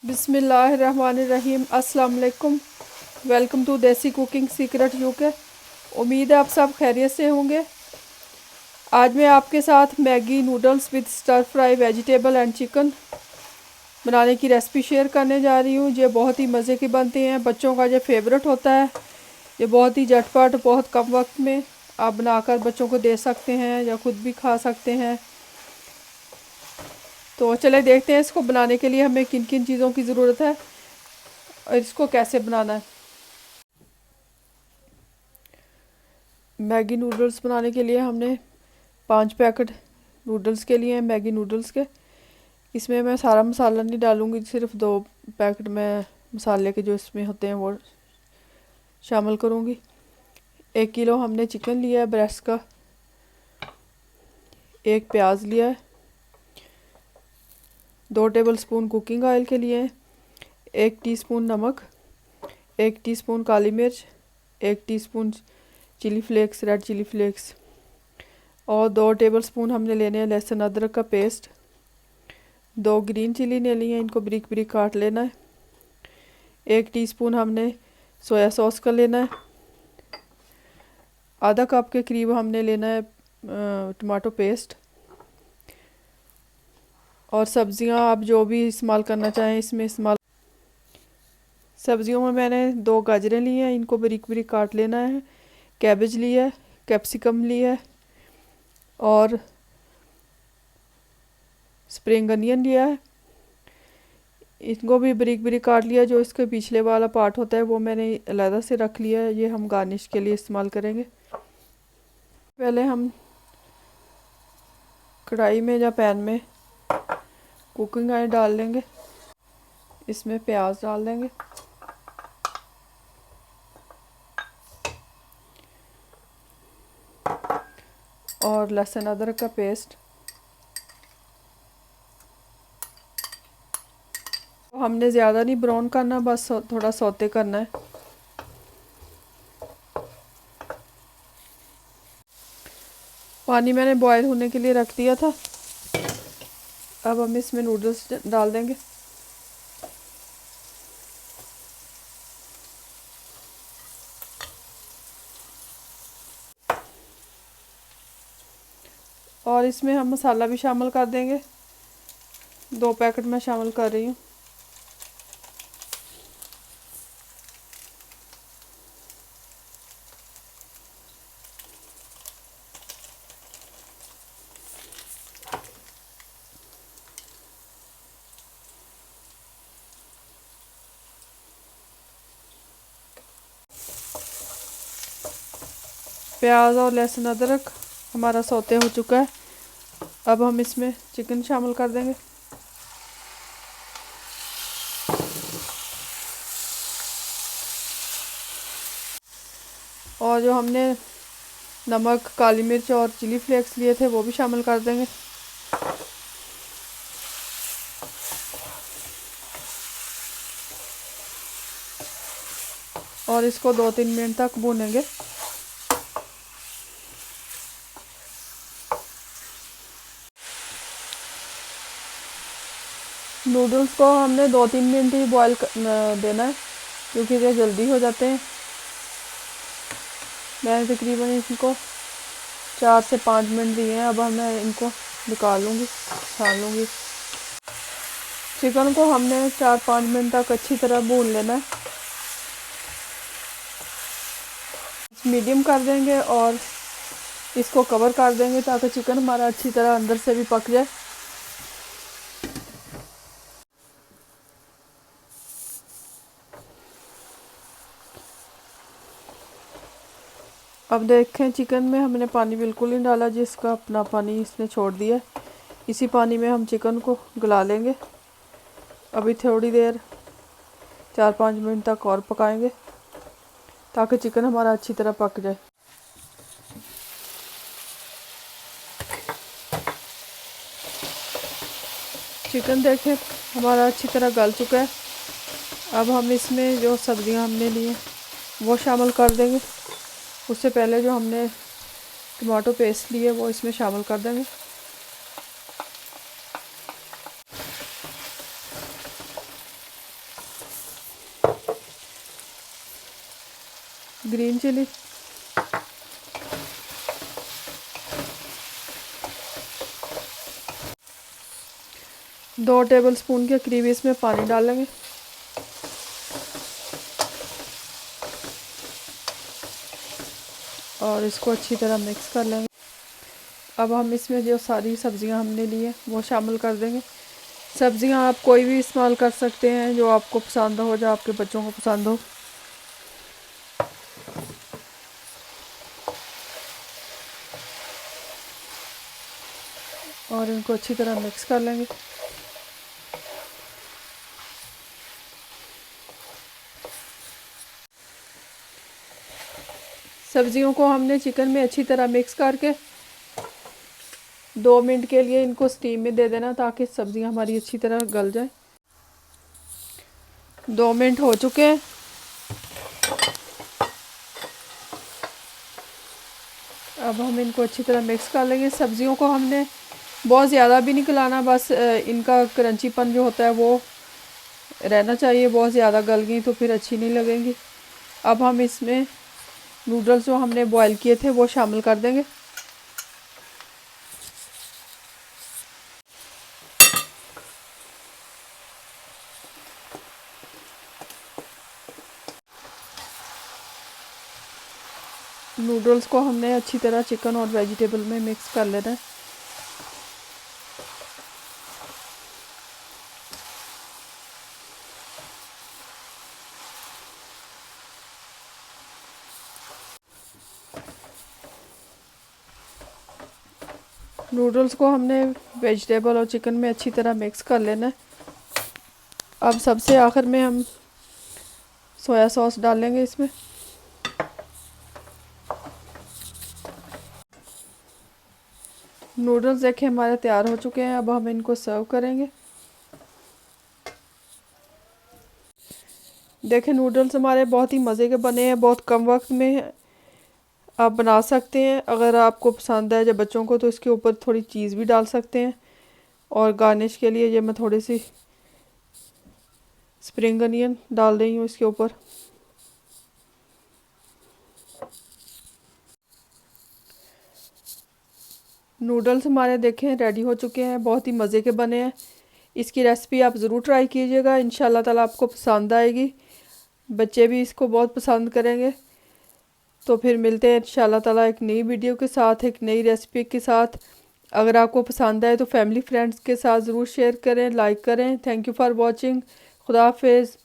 बिस्मिल्लाहिर्रहमानिर्रहीम। अस्सलाम वालेकुम। वेलकम टू देसी कुकिंग सीक्रेट यूके। उम्मीद है आप सब खैरियत से होंगे। आज मैं आपके साथ Maggi noodles with stir fry vegetable and chicken बनाने की रेसिपी शेयर करने जा रही हूँ। ये बहुत ही मज़े के बनते हैं, बच्चों का ये फेवरेट होता है। ये बहुत ही झटपट, बहुत कम वक्त में आप बनाकर बच्चों को दे सकते हैं या खुद भी खा सकते हैं। तो चले देखते हैं इसको बनाने के लिए हमें किन किन चीज़ों की ज़रूरत है और इसको कैसे बनाना है। मैगी नूडल्स बनाने के लिए हमने 5 पैकेट नूडल्स के लिए हैं, मैगी नूडल्स के। इसमें मैं सारा मसाला नहीं डालूँगी, सिर्फ 2 पैकेट में मसाले के जो इसमें होते हैं वो शामिल करूँगी। 1 किलो हमने चिकन लिया है ब्रेस्ट का। 1 प्याज लिया है। 2 टेबलस्पून कुकिंग ऑयल के लिए, 1 टीस्पून नमक, 1 टीस्पून काली मिर्च, 1 teaspoon chilli flakes, red chilli flakes, और 2 टेबलस्पून हमने लेने हैं लहसुन अदरक का पेस्ट। 2 ग्रीन चिली ले ली है, इनको ब्रिक ब्रिक काट लेना है। 1 टीस्पून हमने सोया सॉस का लेना है। आधा कप के करीब हमने लेना है टमाटो पेस्ट। और सब्जियां आप जो भी इस्तेमाल करना चाहें इसमें इस्तेमाल। सब्जियों में मैंने 2 गाजरें ली हैं, इनको ब्रिक ब्रिक काट लेना है। कैबेज लिया है, कैप्सिकम लिया है और स्प्रिंग अनियन लिया है, इनको भी ब्रिक ब्रिक काट लिया। जो इसके पिछले वाला पार्ट होता है वो मैंने अलग से रख लिया है, ये हम गार्निश के लिए इस्तेमाल करेंगे। पहले हम कढ़ाई में या पैन में कुकिंग ऑयल डाल लेंगे। इसमें प्याज डाल देंगे और लहसुन अदरक का पेस्ट। हमने ज़्यादा नहीं ब्राउन करना, बस थोड़ा सौते करना है। पानी मैंने बॉईल होने के लिए रख दिया था। अब हम इसमें नूडल्स डाल देंगे। और इसमें हम मसाला भी शामिल कर देंगे। 2 पैकेट मैं शामिल कर रही हूँ। प्याज और लहसुन अदरक हमारा सौते हो चुका है। अब हम इसमें चिकन शामिल कर देंगे। और जो हमने नमक, काली मिर्च और चिली फ्लेक्स लिए थे वो भी शामिल कर देंगे। और इसको 2-3 मिनट तक भूनेंगे। नूडल्स को हमने 2-3 मिनट ही बॉईल देना है, क्योंकि ये जल्दी हो जाते हैं। मैंने तकरीबन इनको 4 से 5 मिनट दिए हैं। अब मैं इनको निकाल लूँगी, छान लूँगी। चिकन को हमने 4-5 मिनट तक अच्छी तरह भून लेना है। मीडियम कर देंगे और इसको कवर कर देंगे ताकि चिकन हमारा अच्छी तरह अंदर से भी पक जाए। अब देखें, चिकन में हमने पानी बिल्कुल नहीं डाला, जिसका अपना पानी इसने छोड़ दिया। इसी पानी में हम चिकन को गला लेंगे। अभी थोड़ी देर 4-5 मिनट तक और पकाएंगे ताकि चिकन हमारा अच्छी तरह पक जाए। चिकन देखें हमारा अच्छी तरह गल चुका है। अब हम इसमें जो सब्जियां हमने ली हैं वो शामिल कर देंगे। उससे पहले जो हमने टमाटो पेस्ट लिए वो इसमें शामिल कर देंगे। ग्रीन चिली, 2 टेबलस्पून के करीब इसमें पानी डालेंगे। और इसको अच्छी तरह मिक्स कर लेंगे। अब हम इसमें जो सारी सब्जियां हमने ली हैं वो शामिल कर देंगे। सब्जियां आप कोई भी इस्तेमाल कर सकते हैं जो आपको पसंद हो, जो आपके बच्चों को पसंद हो। और इनको अच्छी तरह मिक्स कर लेंगे। सब्जियों को हमने चिकन में अच्छी तरह मिक्स करके 2 मिनट के लिए इनको स्टीम में दे देना ताकि सब्जियां हमारी अच्छी तरह गल जाए। 2 मिनट हो चुके हैं। अब हम इनको अच्छी तरह मिक्स कर लेंगे। सब्जियों को हमने बहुत ज़्यादा भी नहीं गलाना, बस इनका क्रंचीपन जो होता है वो रहना चाहिए। बहुत ज़्यादा गल गई तो फिर अच्छी नहीं लगेंगी। अब हम इसमें नूडल्स जो हमने बॉईल किए थे वो शामिल कर देंगे। नूडल्स को हमने अच्छी तरह चिकन और वेजिटेबल में मिक्स कर लेना है। नूडल्स को हमने वेजिटेबल और चिकन में अच्छी तरह मिक्स कर लेना है। अब सबसे आखिर में हम सोया सॉस डालेंगे इसमें। नूडल्स देखें हमारे तैयार हो चुके हैं। अब हम इनको सर्व करेंगे। देखें नूडल्स हमारे बहुत ही मज़े के बने हैं, बहुत कम वक्त में आप बना सकते हैं। अगर आपको पसंद है जब बच्चों को तो इसके ऊपर थोड़ी चीज़ भी डाल सकते हैं। और गार्निश के लिए ये मैं थोड़ी सी स्प्रिंग अनियन डाल रही हूँ इसके ऊपर। नूडल्स हमारे देखें रेडी हो चुके हैं, बहुत ही मज़े के बने हैं। इसकी रेसिपी आप ज़रूर ट्राई कीजिएगा, इंशाल्लाह ताला आपको पसंद आएगी। बच्चे भी इसको बहुत पसंद करेंगे। तो फिर मिलते हैं इंशाल्लाह ताला एक नई वीडियो के साथ, एक नई रेसिपी के साथ। अगर आपको पसंद आए तो फैमिली फ्रेंड्स के साथ ज़रूर शेयर करें, लाइक करें। Thank you for watching. खुदा हाफिज़।